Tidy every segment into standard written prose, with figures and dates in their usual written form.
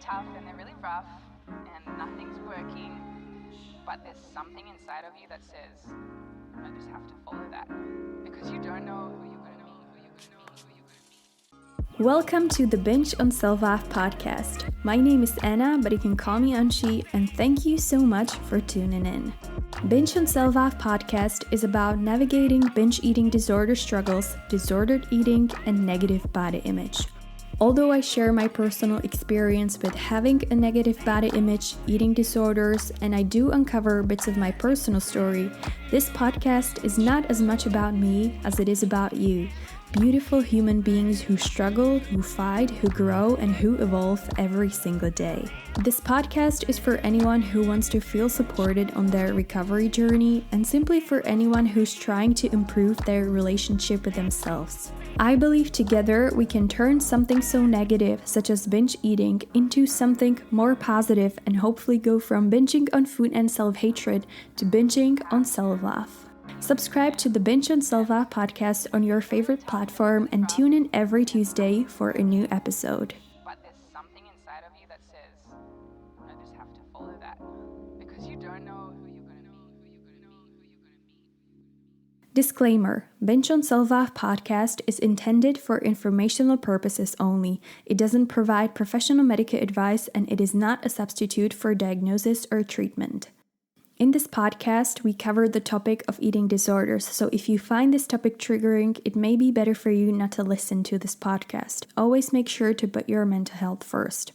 tough and they're really rough and nothing's working, but there's something inside of you that says, I just have to follow that because you don't know who you're going to meet. Welcome to the Binge on Self-Love podcast. My name is Anna, but you can call me Anshi, and thank you so much for tuning in. Binge on Self-Love podcast is about navigating binge eating disorder struggles, disordered eating, and negative body image. Although I share my personal experience with having a negative body image, eating disorders, and I do uncover bits of my personal story, this podcast is not as much about me as it is about you. Beautiful human beings who struggle, who fight, who grow, and who evolve every single day. This podcast is for anyone who wants to feel supported on their recovery journey and simply for anyone who's trying to improve their relationship with themselves. I believe together we can turn something so negative, such as binge eating, into something more positive and hopefully go from binging on food and self-hatred to binging on self-love. Subscribe to the Binge on Self-Love podcast on your favorite platform and tune in every Tuesday for a new episode. But there's something inside of you that says, I just have to follow that because you don't know who you're going to meet. Disclaimer: Binge on Self-Love podcast is intended for informational purposes only. It doesn't provide professional medical advice and it is not a substitute for diagnosis or treatment. In this podcast, we cover the topic of eating disorders, so if you find this topic triggering, it may be better for you not to listen to this podcast. Always make sure to put your mental health first.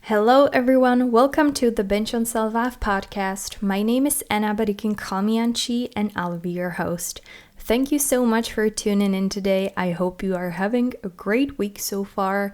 Hello everyone, welcome to the Binge on Self-Love podcast. My name is Anna, but you can call me Anchi, and I'll be your host. Thank you so much for tuning in today. I hope you are having a great week so far.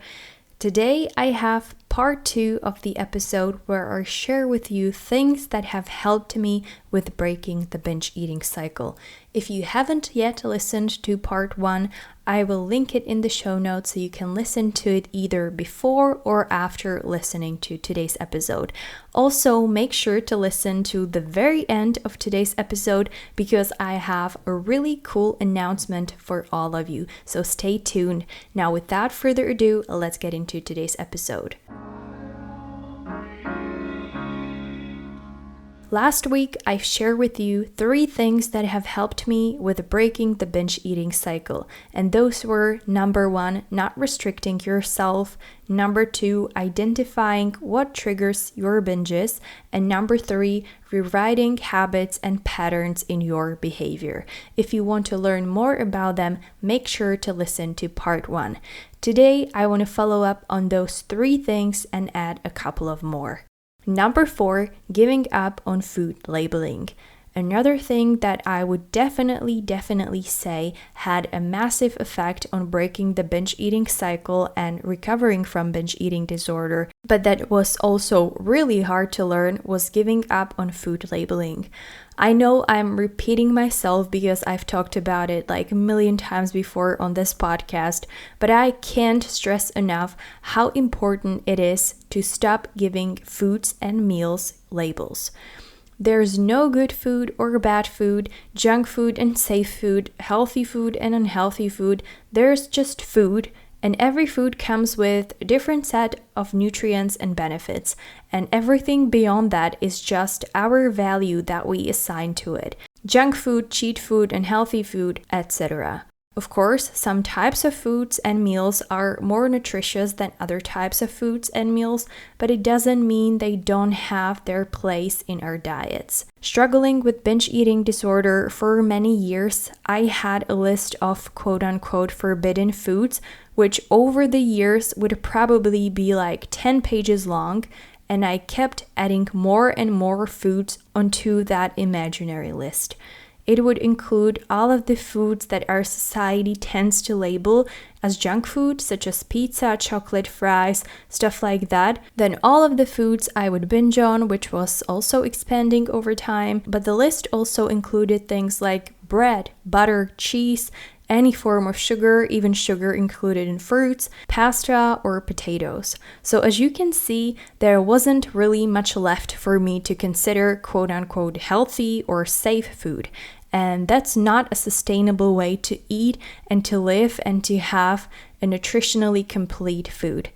Today I have part 2 of the episode where I share with you things that have helped me with breaking the binge eating cycle. If you haven't yet listened to part 1, I will link it in the show notes so you can listen to it either before or after listening to today's episode. Also, make sure to listen to the very end of today's episode because I have a really cool announcement for all of you. So stay tuned. Now, without further ado, let's get into today's episode. Last week, I shared with you 3 things that have helped me with breaking the binge eating cycle. And those were: number 1, not restricting yourself; number 2, identifying what triggers your binges; and number 3, rewriting habits and patterns in your behavior. If you want to learn more about them, make sure to listen to part 1. Today, I want to follow up on those 3 things and add a couple of more. Number 4, giving up on food labeling. Another thing that I would definitely say had a massive effect on breaking the binge eating cycle and recovering from binge eating disorder, but that was also really hard to learn, was giving up on food labeling. I know I'm repeating myself because I've talked about it like a million times before on this podcast, but I can't stress enough how important it is to stop giving foods and meals labels. There's no good food or bad food, junk food and safe food, healthy food and unhealthy food. There's just food, and every food comes with a different set of nutrients and benefits, and everything beyond that is just our value that we assign to it. Junk food, cheat food, unhealthy food, etc. Of course, some types of foods and meals are more nutritious than other types of foods and meals, but it doesn't mean they don't have their place in our diets. Struggling with binge eating disorder for many years, I had a list of quote-unquote forbidden foods, which over the years would probably be like 10 pages long, and I kept adding more and more foods onto that imaginary list. It would include all of the foods that our society tends to label as junk food, such as pizza, chocolate, fries, stuff like that. Then all of the foods I would binge on, which was also expanding over time. But the list also included things like bread, butter, cheese, any form of sugar, even sugar included in fruits, pasta, or potatoes. So as you can see, there wasn't really much left for me to consider quote-unquote healthy or safe food. And that's not a sustainable way to eat and to live and to have a nutritionally complete food.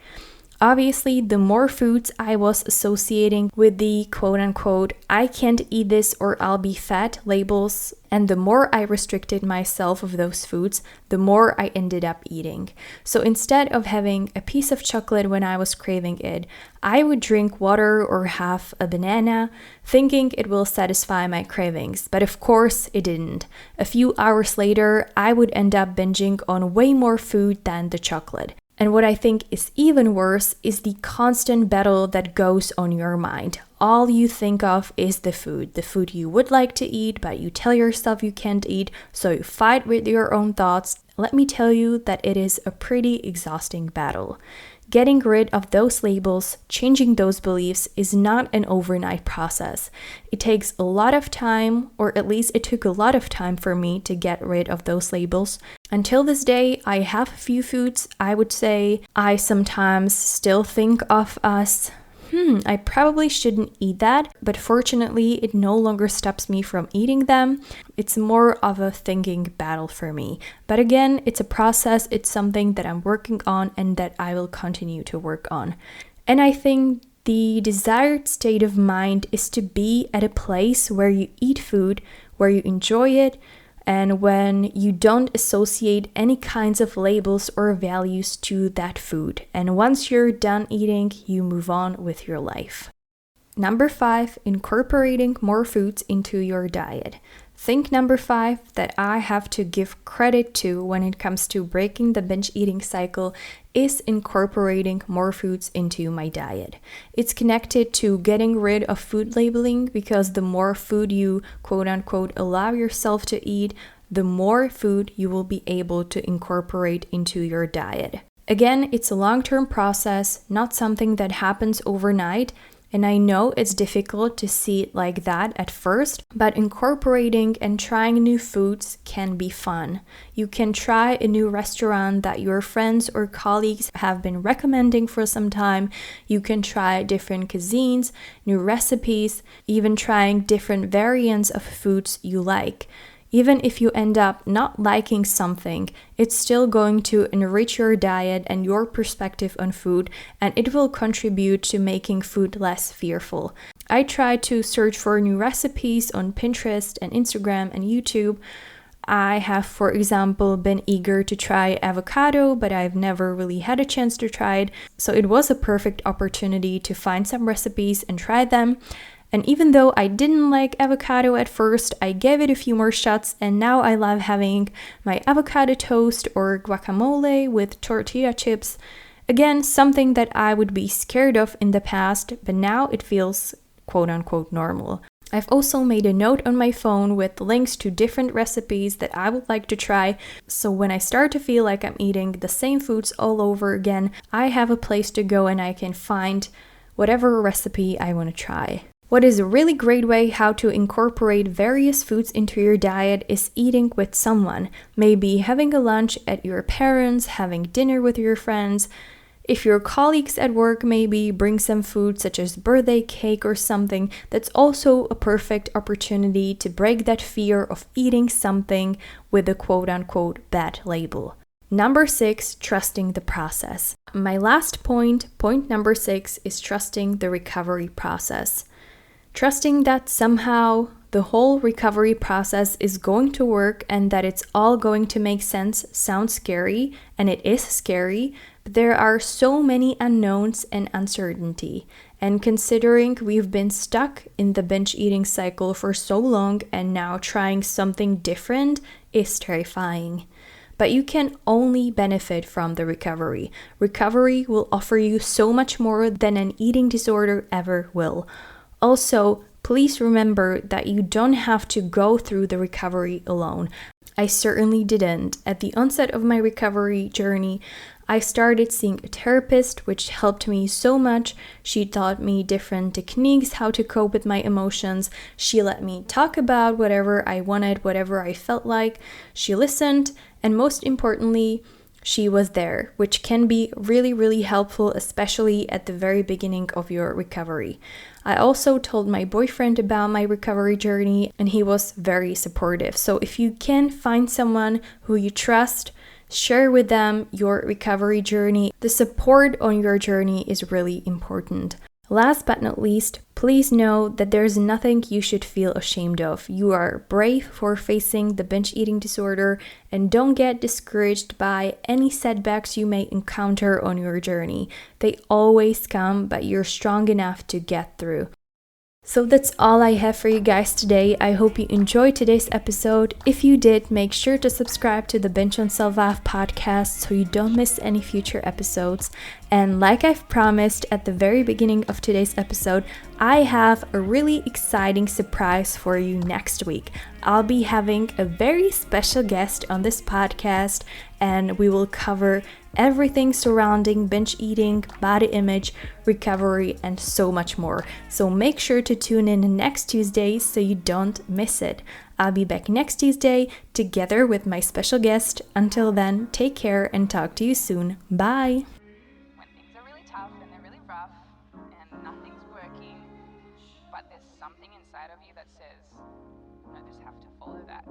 Obviously, the more foods I was associating with the quote-unquote "I can't eat this or I'll be fat" labels, and the more I restricted myself of those foods, the more I ended up eating. So instead of having a piece of chocolate when I was craving it, I would drink water or have a banana, thinking it will satisfy my cravings. But of course, it didn't. A few hours later, I would end up binging on way more food than the chocolate. And what I think is even worse is the constant battle that goes on your mind. All you think of is the food you would like to eat, but you tell yourself you can't eat, so you fight with your own thoughts. Let me tell you that it is a pretty exhausting battle. Getting rid of those labels, changing those beliefs is not an overnight process. It takes a lot of time, or at least it took a lot of time for me to get rid of those labels. Until this day, I have a few foods I would say I sometimes still think of as I probably shouldn't eat that, but fortunately it no longer stops me from eating them. It's more of a thinking battle for me. But again, it's a process, it's something that I'm working on and that I will continue to work on. And I think the desired state of mind is to be at a place where you eat food, where you enjoy it, and when you don't associate any kinds of labels or values to that food. And once you're done eating, you move on with your life. Number 5, incorporating more foods into your diet. Think number 5 that I have to give credit to when it comes to breaking the binge eating cycle is incorporating more foods into my diet. It's connected to getting rid of food labeling, because the more food you quote-unquote allow yourself to eat, the more food you will be able to incorporate into your diet. Again, it's a long-term process, not something that happens overnight. And I know it's difficult to see it like that at first, but incorporating and trying new foods can be fun. You can try a new restaurant that your friends or colleagues have been recommending for some time. You can try different cuisines, new recipes, even trying different variants of foods you like. Even if you end up not liking something, it's still going to enrich your diet and your perspective on food, and it will contribute to making food less fearful. I try to search for new recipes on Pinterest and Instagram and YouTube. I have, for example, been eager to try avocado, but I've never really had a chance to try it. So it was a perfect opportunity to find some recipes and try them. And even though I didn't like avocado at first, I gave it a few more shots, and now I love having my avocado toast or guacamole with tortilla chips. Again, something that I would be scared of in the past, but now it feels quote-unquote normal. I've also made a note on my phone with links to different recipes that I would like to try, so when I start to feel like I'm eating the same foods all over again, I have a place to go and I can find whatever recipe I want to try. What is a really great way how to incorporate various foods into your diet is eating with someone. Maybe having a lunch at your parents', having dinner with your friends. If your colleagues at work maybe bring some food such as birthday cake or something, that's also a perfect opportunity to break that fear of eating something with a quote-unquote bad label. Number 6, trusting the process. My last point number 6, is trusting the recovery process. Trusting that somehow the whole recovery process is going to work and that it's all going to make sense sounds scary, and it is scary, but there are so many unknowns and uncertainty. And considering we've been stuck in the binge eating cycle for so long and now trying something different is terrifying. But you can only benefit from the recovery. Recovery will offer you so much more than an eating disorder ever will. Also, please remember that you don't have to go through the recovery alone. I certainly didn't. At the onset of my recovery journey, I started seeing a therapist, which helped me so much. She taught me different techniques, how to cope with my emotions. She let me talk about whatever I wanted, whatever I felt like. She listened, and most importantly, she was there, which can be really, really helpful, especially at the very beginning of your recovery. I also told my boyfriend about my recovery journey, and he was very supportive. So if you can find someone who you trust Share with them your recovery journey. The support on your journey is really important. Last but not least, please know that there's nothing you should feel ashamed of. You are brave for facing the binge eating disorder, and don't get discouraged by any setbacks you may encounter on your journey. They always come, but you're strong enough to get through. So that's all I have for you guys today. I hope you enjoyed today's episode. If you did, make sure to subscribe to the Binge on Self-Love podcast so you don't miss any future episodes. And like I've promised at the very beginning of today's episode, I have a really exciting surprise for you next week. I'll be having a very special guest on this podcast, and we will cover everything surrounding binge eating, body image, recovery, and so much more. So make sure to tune in next Tuesday so you don't miss it. I'll be back next Tuesday together with my special guest. Until then, take care and talk to you soon. Bye! When things are really tough and they're really rough and nothing's working, but there's something inside of you that says, I just have to follow that.